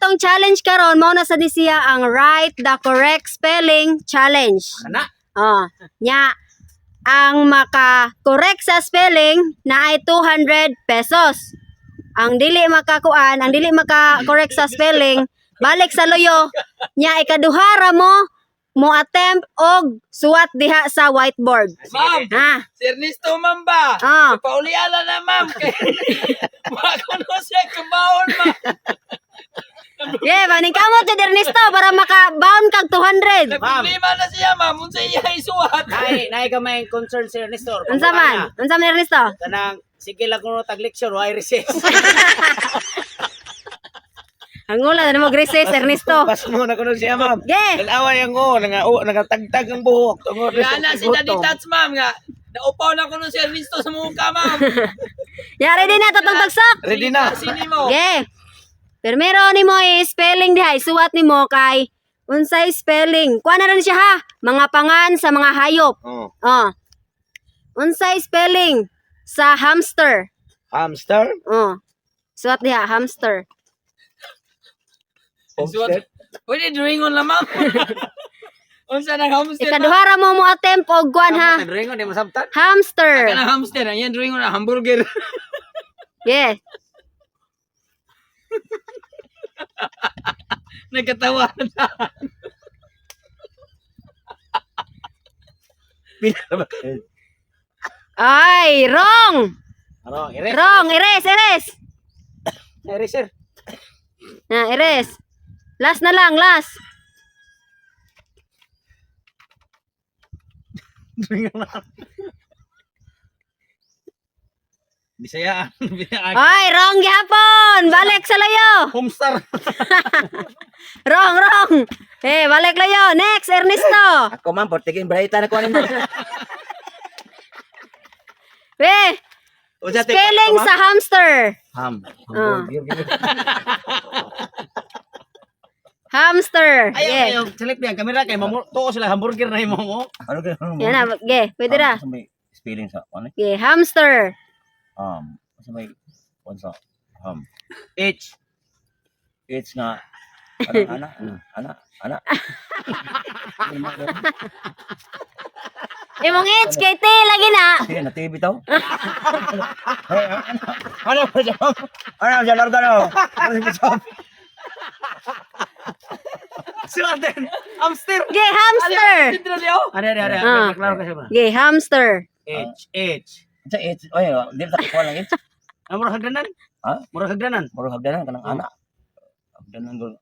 atong challenge karon mao na sa siya ang write the correct spelling challenge. Ana. Nya ang maka-correct sa spelling na ay 200 pesos. Ang dili maka-correct sa spelling, balik sa loyo. Nya ikaduhara mo attempt og suwat diha sa whiteboard. Ma'am, si Ernesto ma'am ba? Pauliala na ma'am. Makuno siya kabaon ma. Yeah, baning kamot ti Ernesto para maka-bound kag 200. Problema na siya ma'am, unsa iya isuwat. Nay ka may concern si Ernesto. Unsa man Ernesto? Kanang sige lang kuno tag lecture why recess. Ang ula na mag-recess Ernesto. Pas mo na kuno siya ma'am. Yeah. Away ang nagatagtag ang buhok tungod Gana si Daddy Tats ma'am nga. Naupaw na kuno si Ernesto sa muka ma'am. Ya ready na tatong tagsak. Ready na. Sini mo. Yeah. Primero nimo spelling diha, suwat nimo kay unsay spelling. Kuha na rin siya ha. Mga pangan sa mga hayop. Unsay spelling sa hamster. Hamster? Suwat diha hamster. Suwat. Pwede drawingon lang ma'am. Unsa nang hamster? Ikaduhara mo attempt og kuan ha. Drawingon di masabtan. Hamster. Kana hamster, yan drawingon na hamburger. Yeah. Nagkatawa na. Ay, wrong. Wrong, erase. Eraser. Na, erase. Last na lang, last. Bisaya. Ay, wrong gihapon. Balik sa layo. Homestar. Wrong. Balik layo. Next, Ernesto. Ako man portigin brayta na ko ani mo. Spelling sa hamster. Hamster. Ayaw, select niya kamera kay tuo sila hamburger na imo mo. Yan na, pwede na. Spelling sa ano? Hamster. Sa may onsa H nga ana. Imong H kay T lagi na. Sige na TV bitaw. Ano ba dyan? Ano dyan organo? Suwaten. Hamster. Hamster. Are. Klaro kasi ba? Hamster. H. Sa H. Oy, di ta ko lang H. Murag hagdanan? Murag hagdanan kanang ana. Hagdanan gol.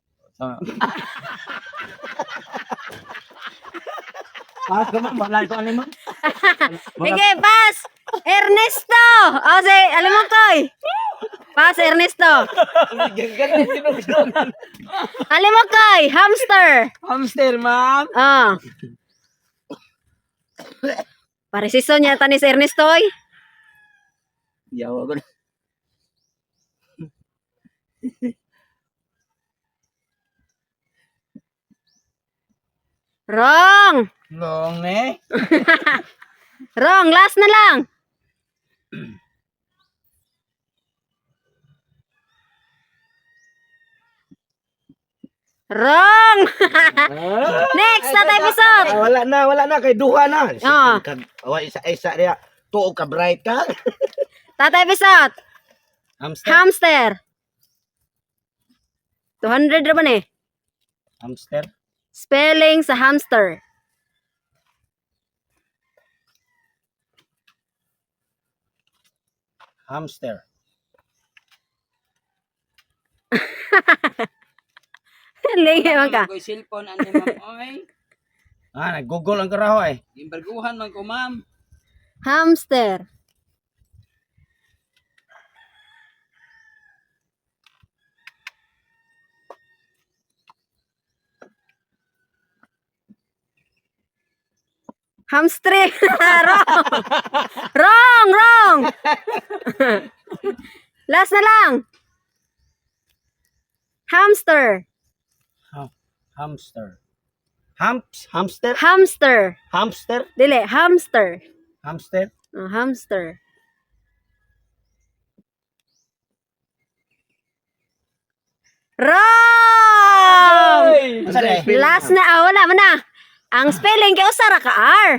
Balay ko ani mo. Sige, pass. Ernesto. Alam mo koy. Pass Ernesto. Alam mo koy, hamster. Hamster ma'am. Parisiso niya tanis Ernesto oy. Yawa ko. Wrong. Wrong, last na lang. Wrong. Next na episode. Wala na kay duha na. Isa dia tuog ka bright ka. Tata episode. Hamster. 200 ra ba ni? Hamster. Spelling sa hamster. Hamster. Lingi man ka. Koy cellphone ani ma'am oy. Nag-google ang karaho eh. Imbarguhan man ko ma'am. Hamster. Hamstring. Wrong. Last na lang. Hamster. Hamster. Dili, hamster. Hamster. Hamster. Wrong! Last na, wala man na. Ang spelling kay usa ra ka R.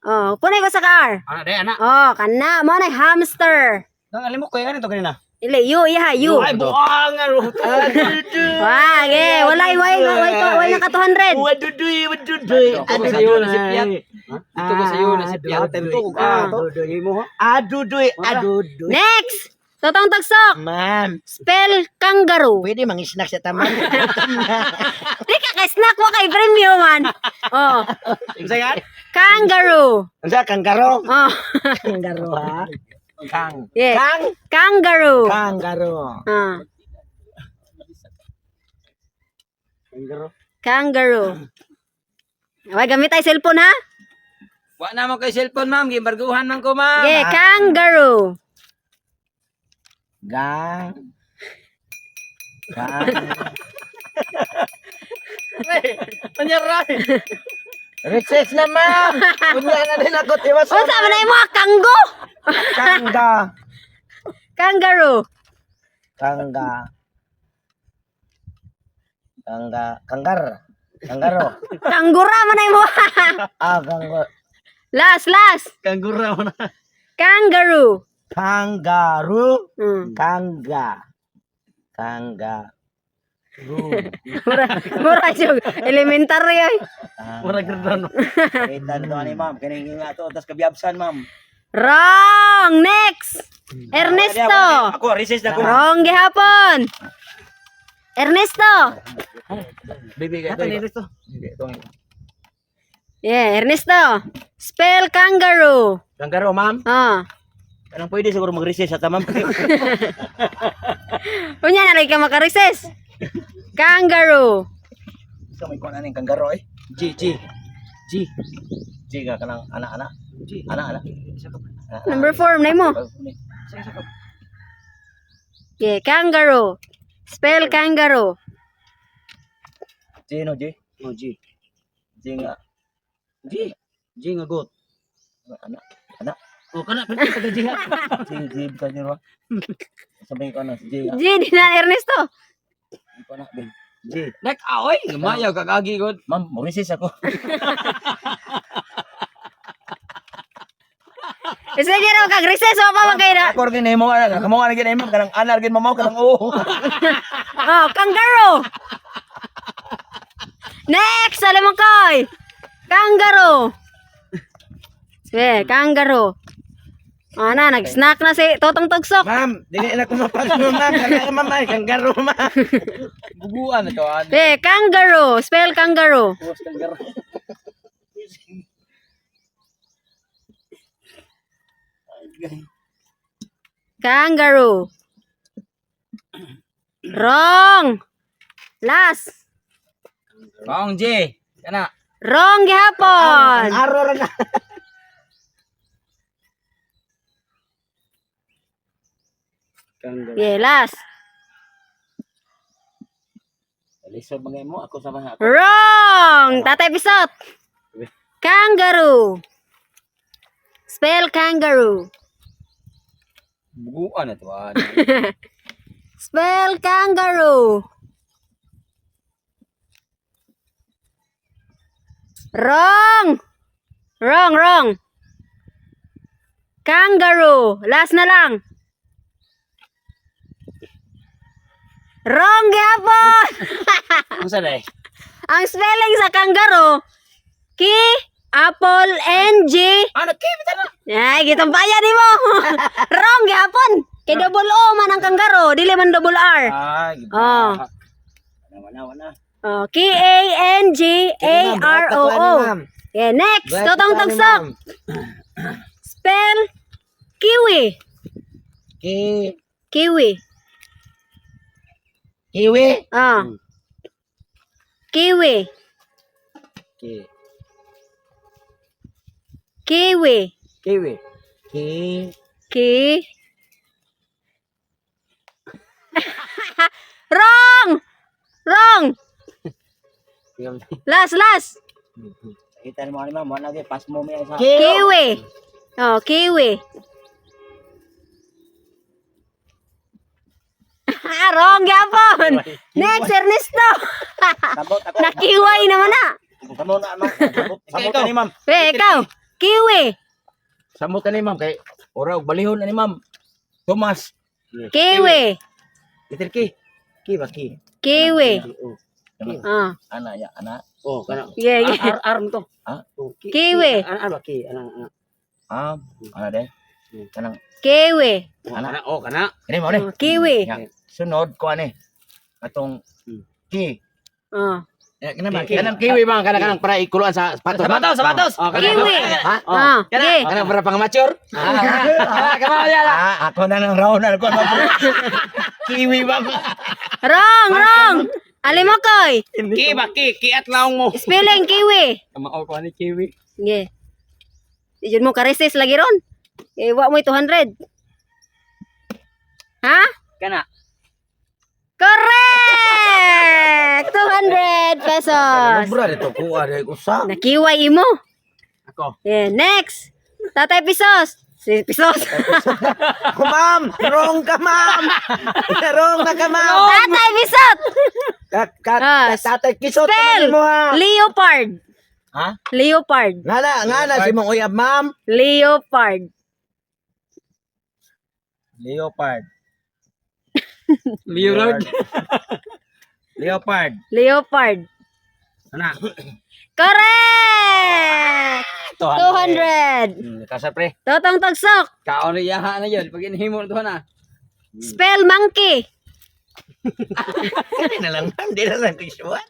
Oh, punay ko sa ka R. Ana day ana. Oh, kana mo na hamster. Nang alim mo ko yan ito kanina. Ili, you, iha, you. Ay buangan ro. Wag, way na ka 200. Wadudoy. Ito ko sa iyo na si Piat. Ito ko sa iyo na si Piat. Adudoy mo ha. Adudoy. Next! Totong tagsok. Ma'am, Spell kangaroo. pwede mang-snack sa taman. Di ka kay snack mo kay premium man. Oh, Isa yan? kangaroo. Unsa kanggaro? Oh, Kanggaro ha? yeah. Kang? Kangaroo. Kanggaro. Ah, Kanggaro. kangaroo. Way gamit ay cellphone ha? Wa na mo kay cellphone, ma'am. Gibarguhan man ko, ma'am. Yeah, kangaroo. Gang. Panyaray. Recess na ma'am. Kunya na din ako tiwas. Unsa man ay mo kanggo? Kangga. Kangaroo. Kangga. Kangga. Kanggar. Kanggaro. Kanggura man ay mo. Kanggo. Last. Kanggura mo na. Kangaroo. Kangaroo. Hmm. Kangga. Kangga. Mura jud elementary ay. Mura gradano. Kita nito ani ma'am. Kaning nga to. Tas kabiabsan ma'am. Wrong. Next. Ernesto. Ako, recess na ko. Wrong gihapon. Ernesto. Bibi ka ito. Yeah, Ernesto. Spell kangaroo. Kanggaro ma'am. Ah. Kanang pwede siguro mag-recess sa tamam. Unya na lagi ka maka-recess. Kangaroo. So may kuan aning kanggaro eh. G. G ka kanang ana-ana. G. Ana-ana. Number 4 na mo. Yeah, kangaroo. Spell kangaroo. G no G. Oh, G. G nga. G nga got. Ana. Oh, kana pwede sa G ha. G ka niyo. Sabi ko na G. G di na Ernesto. Ko na ben. G. Nek, aoy. Mayaw kagagi god. Ma'am, mo recess ako. Isa raw kag recess o pa man kay na. Ako rin mo ana. Kamo ana gid mo kanang anar gid mamaw kanang oo. Oh, kangaroo. Next, alam mo koy. Kangaroo. Yeah, kangaroo. Ana, nag-snack na si Totong Tugsok. Ma'am, dili na ko mapasno ma'am. Kana ma'am ay kanggaro ma'am. Bubuan na to. Yeah, kangaroo. Spell kangaroo. Kangaroo. Wrong. Last. Wrong, J. Kana. Wrong gihapon. Aro ra na. Yeah, last. Lisod magay mo ako sama ako. Wrong. Tatay Pisot. Kangaroo. Spell kangaroo. Bubuan na to. Spell kangaroo. Wrong. Wrong. Kangaroo. Last na lang. Wrong gihapon. Ang sanay. Ang spelling sa kangaroo, K, apple, N, G. Ano kibita na? Ay, gitong bayan ni mo. Wrong gihapon. Kay double O man ang kangaroo, dili man double R. Ay, Oh. Wana. Oh, K-A-N-G-A-R-O-O. Yeah, next. Totong Tugsok. Spell kiwi. Kiwi. Kiwi. Ah. Kiwi. Kiwi. Kiwi. Ki. Wrong. Last. Kita mo ani ma'am, wala gyud pas mo mi sa. Kiwi. Oh, kiwi. Wrong yapon. Next, Ernesto. Sabot ako. Samutan ni ma'am. Ikaw. Kiwi. Samutan ni ma'am kay ora og balihon na ni ma'am. Thomas. Kiwi. Letter K. K ba K? Kiwi. Oh. Ah. Ana ya, ana. Oh, kana. Yeah, yeah. Arm to. Ha? Kiwi. Ano ba ki? Ano? Ana de. Kanang Kiwi. Kana. Oh, kana. ini mo ni. Kiwi. Ya. Sunod ko ani. Atong K. Ah. Kanang kiwi bang kanang para ikuluan sa sapatos. Sapatos. Oh, kana. Kiwi. Ha? Ah. Okay. Kanang para pang mature. Kamo ya. Ako na nang raw na ko. Kiwi bang. Wrong. Alimokoy. Ki ba ki? Ki at laong mo. Spelling kiwi. Mao ko ni kiwi. Yeah. Diyan mo ka-resist lagi ron. Wa mo 200. Ha? Kana. Correct! 200 pesos. Bro, dito ko ada usa. Nakiway imo. Ako. Yeah, next. Tatay Pisos. Si Pisos. Ma'am, wrong ka, ma'am. Wrong na ka, ma'am. Tatay Pisot. Ah, Tatay kisot Spell. mo ha. Leopard. Ha? Leopard. Ngana si mong uyab, ma'am. Leopard. Leopard. Leopard. Leopard. Leopard. Kana. Correct! 200. Kasar pre. Totong tagsok. Kaon ni yaha na yun. Pag inhimo to na. Spell monkey. Kani na lang, di na lang kisuat.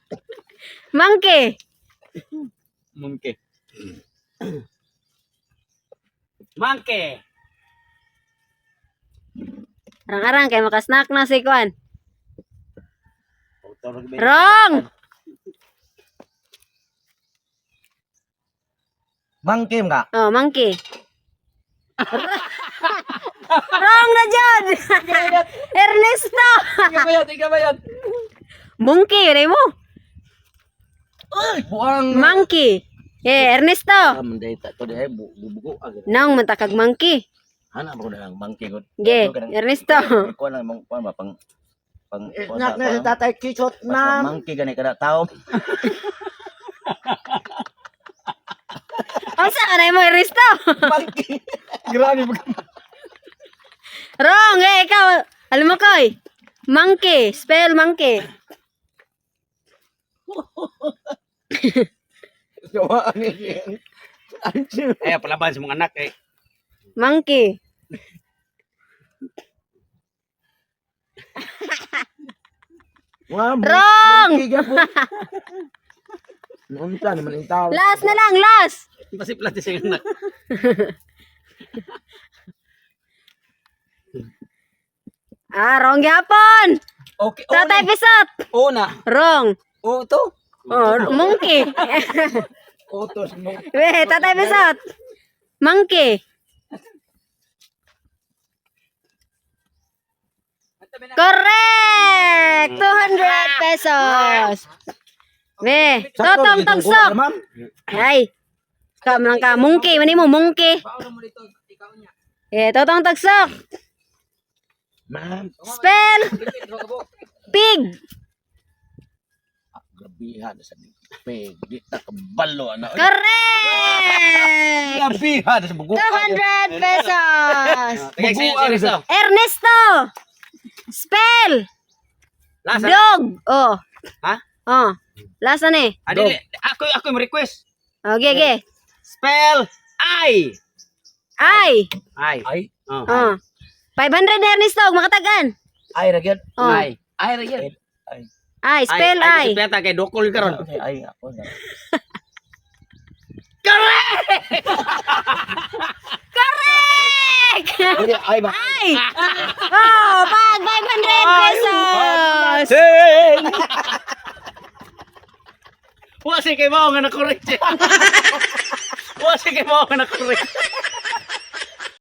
Monkey. Monkey. Monkey. Arang-arang kay makasnack na si Kwan. Wrong. Mangkim ka. Oh, monkey. Wrong na dyan. Ernesto. Ikaw ba yun? Monkey, yun mo. Ay, buang. Monkey. Ernesto. Manday ta to di bubugo agad. Nang mantakag monkey. Ana ba ko na lang mangki gud. Ge, Ernesto. Ko lang mong kuan ba pang Nak na si tatay kisot, ma'am. mangki gani kada taom. Ang saan mo, Ernesto? Grabe ba? Wrong, ikaw. Alam mo, Koy. Monkey. Spell monkey. Ay, palaban sa mga anak eh. Monkey. Ma'am. Wrong! Unsa naman ang tao. Last na lang, last. Pasiplat sa anak. Wrong yapon. Okay. Tatay Pisot. Una. Wrong. Oh, to. Oh, monkey. Otos mo. Weh, Tatay Pisot. Monkey. Correct! 200 pesos. Weh, totong tagsok. Ay. Kam lang ka, monkey. Mani mo, monkey. Totong tagsok. Ma'am. Spell. Pig. Gabihan sa peg di ta kabalo ana. Correct! Gabihan sa bugo. 200 pesos. Ernesto. Ernesto. Spell. Lasa. Dog. Oh. Ha? Oh. Last na ni. Adili, ako yung request. Okay, okay. Spell I. Ay. I. Ay, Oh. Oh. 500 na Ernesto. Makatagan. ay ra gyud. Oh. I. I ra yun. Ay. Spell ay. Spell kay dokol karon. Okay, ay ako na. Correct! Ay ba? Ay! Oh, pag 500 pesos! Wala si kay mo nga na correct. Wala si kay mo nga na correct.